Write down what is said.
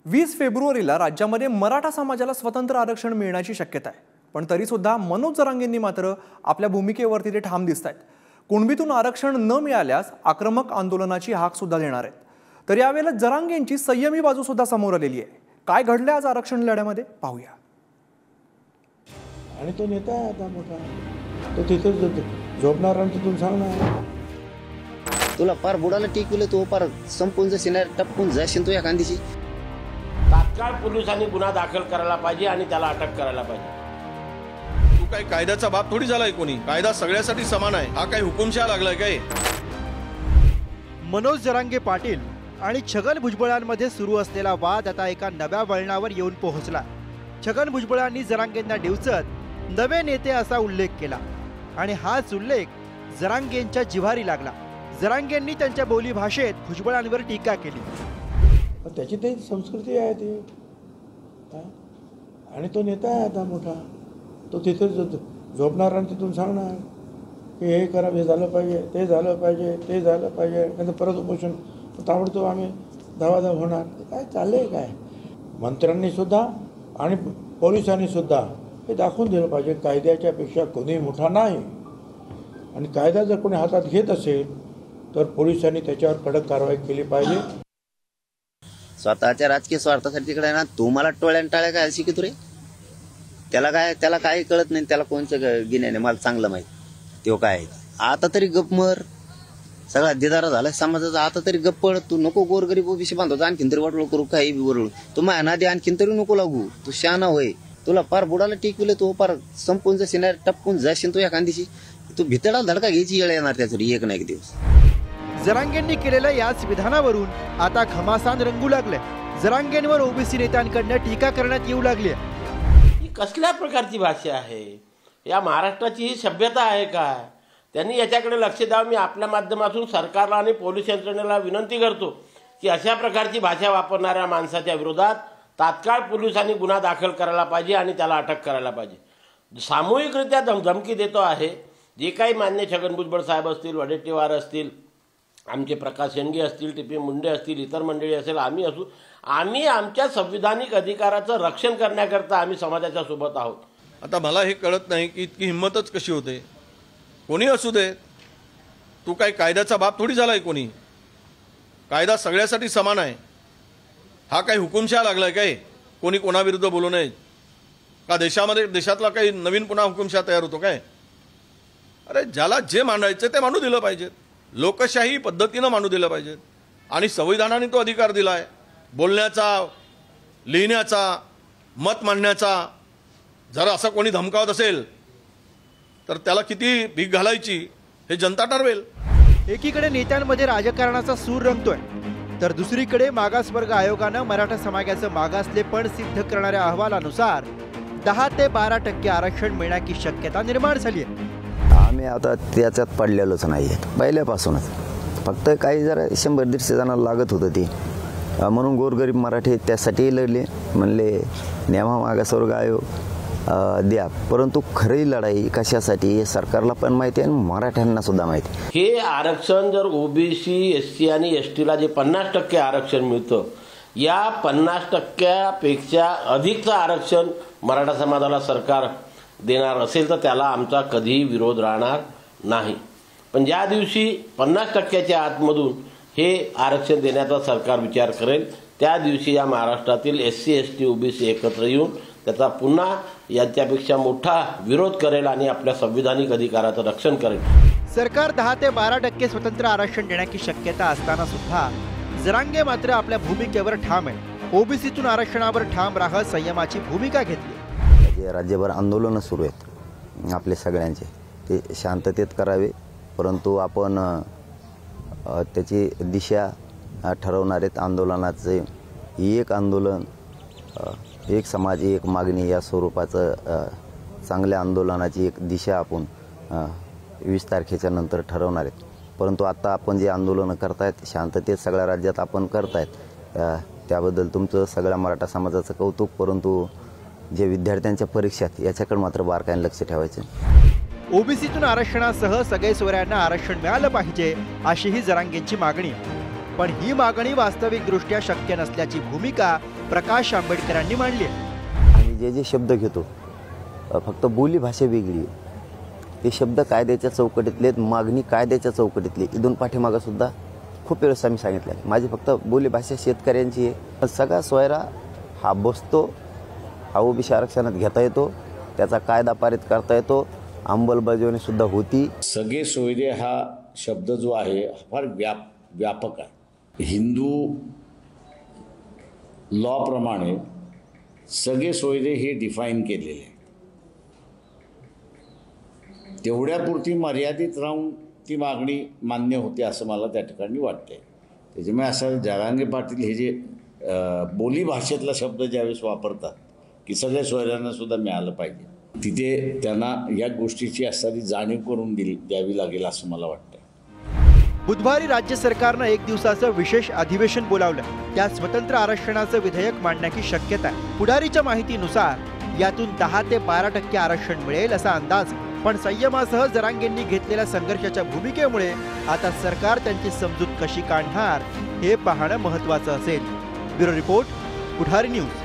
20 फेब्रुवारीला राज्यामध्ये मराठा समाजाला स्वतंत्र आरक्षण मिळण्याची शक्यता आहे। पण तरी सुद्धा मनोज जरांगेंनी मात्र आपल्या भूमिकेवरती ते ठाम दिसतात। कुणबीतून आरक्षण न मिळाल्यास आक्रमक आंदोलनाची हाक सुद्धा देणार आहेत। तर यावेळेला जरांगेंची संयमी बाजू सुद्धा समोर आलेली आहे। काय घडले आज आरक्षण लढ्यामध्ये पाहूया। आणि तो नेता आहे आता मोठा, तो तिथेच झोपणार आणि तिथून सांगणार तुला पार बुडाला टिकवलं, तो पार संपून जाशील, टपकून जाशील तू या गांधीची। तात्काळ पोलिसांनी गुन्हा दाखल करायला पाहिजे आणि त्याला अटक करायला पाहिजे। तू काय कायद्याचा बाप थोडी झालाय कोणी? कायदा सगळ्यासाठी समान आहे। हा काय हुकुमशहा लागलाय काय? मनोज जरांगे पाटील आणि छगन भुजबळांमध्ये सुरू असलेला वाद आता एका नव्या वळणावर येऊन पोहोचला। छगन भुजबळांनी जरांगेंना डिवचत नवे नेते असा उल्लेख केला आणि हाच उल्लेख जरांगेंच्या जिव्हारी लागला। जरांगेंनी त्यांच्या बोली भाषेत भुजबळांवर टीका केली। त्याची ते संस्कृती आहे ती, आणि तो नेता आहे आता मोठा, तो तिथेच झोपणार आणि तिथून सांगणार की हे करा, हे झालं पाहिजे, ते झालं पाहिजे, ते झालं पाहिजे, नंतर परत उपोषण ताबडतोब आम्ही धावाधाव होणार। काय चाललंय काय? मंत्र्यांनी सुद्धा आणि पोलिसांनी सुद्धा हे दाखवून दिलं पाहिजे कायद्याच्या पेक्षा कोणी मोठा नाही, आणि कायदा जर कोणी हातात घेत असेल तर पोलिसांनी त्याच्यावर कडक कारवाई केली पाहिजे। स्वतःच्या राजकीय स्वार्थासाठी तिकडे ना तू मला टोळ्यान टाळ्या काय शिकतो रे? त्याला काही कळत नाही, त्याला कोणचं गिन्याने मला चांगलं माहिती तो काय आहे। आता तरी गप मर, सगळा दिदारा झाला समाजाचा, आता तरी गप पड। तू नको गोरगरीब ओबीसी बांधतो आणखीन तरी वाटलं करू, काही वरळू तू माझ्या नादी आणखीन तरी नको लागू। तू शहाणा होय, तुला पार बुडाला टिकवलं, तू पार संपून जाशील, टपकून जाशील तू या गांधीची। तू भितडाला धडका घ्यायची वेळ येणार त्यासाठी एक ना एक दिवस। जरांगेंनी केलेल्या याच विधानावरून आता घमासान रंगू लागले। जरांगेंवर ओबीसी नेत्यांकडून टीका करण्यात येऊ लागली। ही कसल्या प्रकारची भाषा आहे? या महाराष्ट्राची ही सभ्यता आहे का? त्यांनी याच्याकडे लक्ष द्यावं। मी आपल्या माध्यमातून सरकारला आणि पोलीस यंत्रणेला विनंती करतो की अशा प्रकारची भाषा वापरणाऱ्या माणसाच्या विरोधात तात्काळ पोलिसांनी गुन्हा दाखल करायला पाहिजे आणि त्याला अटक करायला पाहिजे। सामूहिकरित्या धमकी देतो आहे। जे काही मान्य छगन भुजबळ साहेब असतील, वडेट्टीवार असतील, आमचे प्रकाश शेंडगे असतील, टी.पी. मुंडे असतील, इतर मंडळी असेल, आम्ही असू, आम्ही आमच्या संविधानिक अधिकाराचं रक्षण करण्याकरता आम्ही समाजाच्या सोबत आहोत। आता मला हे कळत नाही की इतकी हिंमतच कशी होते? कोणी असू दे, तू काय कायद्याचा बाप थोडी झालाय कोणी? कायदा सगळ्यासाठी समान आहे। हा काय हुकुमशहा लागलाय काय? कोणी कोणाविरुद्ध बोलू नये का? देशातला काही नवीन पुन्हा हुकुमशहा तयार होतो काय? अरे ज्याला जे मांडायचं ते मांडू दिलं पाहिजे, लोकशाही पद्धतीनं मांडू दिलं पाहिजे, आणि संविधानाने तो अधिकार दिला आहे बोलण्याचा, लिहिण्याचा, मत मांडण्याचा। जर असं कोणी धमकावत असेल तर त्याला किती भीक घालायची हे जनता ठरवेल। एकीकडे नेत्यांमध्ये राजकारणाचा सूर रंगतोय, तर दुसरीकडे मागासवर्ग आयोगानं मराठा समाजाचं मागासलेपण सिद्ध करणाऱ्या अहवालानुसार 10 ते 12% आरक्षण मिळण्याची शक्यता निर्माण झाली आहे। आम्ही आता त्याच्यात पडलेलोच नाही पहिल्यापासूनच, फक्त काही जरा 100-150 जणांना लागत होतं ती, म्हणून गोरगरीब मराठी त्यासाठी लढले, म्हणले नेमा मागासवर्ग आयोग द्या। परंतु खरी लढाई कशासाठी हे सरकारला पण माहिती आहे आणि मराठ्यांना सुद्धा माहिती। हे आरक्षण जर ओबीसी, एससी आणि एसटीला जे 50% आरक्षण मिळतं, या 50%पेक्षा अधिकचं आरक्षण मराठा समाजाला सरकार देणार असेल तर त्याला आमचा कधीही विरोध राहणार नाही। पण ज्या दिवशी 50%च्या आतमधून हे आरक्षण देण्याचा सरकार विचार करेल, त्या दिवशी या महाराष्ट्रातील एससी, एसटी, ओबीसी एकत्र येऊन त्याचा पुन्हा याच्यापेक्षा मोठा विरोध करेल आणि आपल्या संविधानिक अधिकाराचं रक्षण करेल। सरकार 10 ते 12% स्वतंत्र आरक्षण देण्याची शक्यता असताना सुद्धा जरांगे मात्र आपल्या भूमिकेवर ठाम आहे। ओबीसीतून आरक्षणावर ठाम राहत संयमाची भूमिका घेतली। राज्यभर आंदोलन सुरू आहेत आपले सगळ्यांचे, ते शांततेत करावे, परंतु आपण त्याची दिशा ठरवणार आहेत। आंदोलनाचे एक आंदोलन, एक समाज, एक मागणी या स्वरूपाचं चांगल्या आंदोलनाची एक दिशा आपण 20 तारखेच्या नंतर ठरवणार आहेत। परंतु आता आपण जे आंदोलनं करतायत शांततेत सगळ्या राज्यात आपण करतायत, त्याबद्दल तुमचं सगळ्या मराठा समाजाचं कौतुक। परंतु जे विद्यार्थ्यांच्या परीक्षात याच्याकडे मात्र बारकाईने लक्ष ठेवायचं। ओबीसीतून आरक्षणासह सगळे सोयऱ्यांना आरक्षण मिळालं पाहिजे अशी ही जरांगेंची मागणी आहे। पण ही मागणी वास्तविकदृष्ट्या शक्य नसल्याची भूमिका प्रकाश आंबेडकरांनी मांडली आहे. आम्ही जे शब्द घेतो फक्त बोली भाषा वेगळी आहे. ते शब्द कायद्याच्या चौकटीतले, मागणी कायद्याच्या चौकटीतली. इथून पाठीमागं सुद्धा खूप वेळेस आम्ही सांगितलं आहे, माझी फक्त बोली भाषा शेतकऱ्यांची आहे. सगळा सोयरा हा बसतो, हा ओबीसी आरक्षणात घेता येतो, त्याचा कायदा पारित करता येतो, अंमलबजावणी सुद्धा होती. सगळे सोयरे हा शब्द जो आहे फार व्यापक आहे. हिंदू लॉ प्रमाणे सगळे सोयरे हे डिफाईन केलेले आहे. तेवढ्यापुरती मर्यादित राहून ती मागणी मान्य होते असं मला त्या ठिकाणी वाटते. त्याच्यामुळे असं जरांगे पाटील हे जे बोली भाषेतला शब्द ज्यावेळेस वापरतात की सगळ्या सोयऱ्यांना सुद्धा मिळालं पाहिजे, तिथे त्यांना या गोष्टीची असणारी जाणीव करून द्यावी लागेल असं मला वाटतं. बुधवारी राज्य सरकारनं 1 दिवसाचं विशेष अधिवेशन बोलावलं. त्यात स्वतंत्र आरक्षणाचं विधेयक मांडण्याची शक्यता आहे. पुढारीच्या माहितीनुसार यातून 10 ते 12% आरक्षण मिळेल असा अंदाज. पण संयमासह जरांगेंनी घेतलेल्या संघर्षाच्या भूमिकेमुळे आता सरकार त्यांची समजूत कशी काढणार हे पाहणं महत्त्वाचं असेल. ब्युरो रिपोर्ट, पुढारी न्यूज.